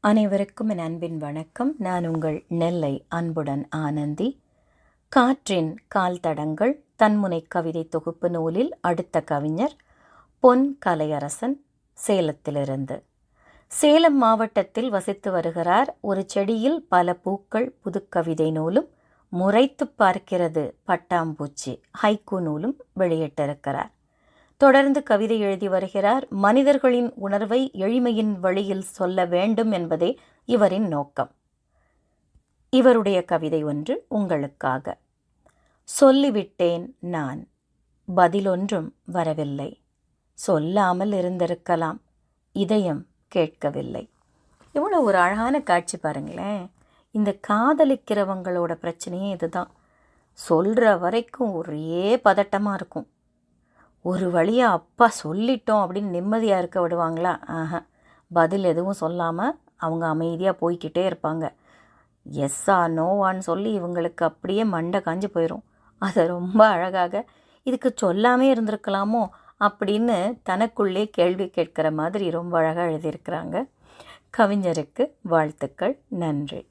அனைவருக்கும் என் அன்பின் வணக்கம். நான் உங்கள் நெல்லை அன்புடன் ஆனந்தி. காற்றின் கால் தடங்கள் தன்முனை கவிதை தொகுப்பு நூலில் அடுத்த கவிஞர் பொன் கலையரசன், சேலத்திலிருந்து. சேலம் மாவட்டத்தில் வசித்து வருகிறார். ஒரு செடியில் பல பூக்கள் புதுக்கவிதை நூலும், முறைத்து பார்க்கிறது பட்டாம்பூச்சி ஹைக்கூ நூலும் வெளியிட்டிருக்கிறார். தொடர்ந்து கவிதை எழுதி வருகிறார். மனிதர்களின் உணர்வை எளிமையின் வழியில் சொல்ல வேண்டும் என்பதே இவரின் நோக்கம். இவருடைய கவிதை ஒன்று உங்களுக்காக. சொல்லிவிட்டேன் நான், பதிலொன்றும் வரவில்லை. சொல்லாமல் இருந்திருக்கலாம், இதயம் கேட்கவில்லை. இவ்வளோ ஒரு அழகான காட்சி பாருங்களேன். இந்த காதலிக்கிறவங்களோட பிரச்சனையே இதுதான். சொல்கிற வரைக்கும் ஒரே பதட்டமாக இருக்கும். ஒரு வழியாக அப்பா சொல்லிட்டோம் அப்படின்னு நிம்மதியாக இருக்க விடுவாங்களா? பதில் எதுவும் சொல்லாமல் அவங்க அமைதியாக போய்கிட்டே இருப்பாங்க. எஸ்ஸா நோவான்னு சொல்லி இவங்களுக்கு அப்படியே மண்டை காஞ்சி போயிடும். அதை ரொம்ப அழகாக இதுக்கு சொல்லாமே இருந்திருக்கலாமோ அப்படின்னு தனக்குள்ளே கேள்வி கேட்குற மாதிரி ரொம்ப அழகாக எழுதியிருக்கிறாங்க. கவிஞருக்கு வாழ்த்துக்கள். நன்றி.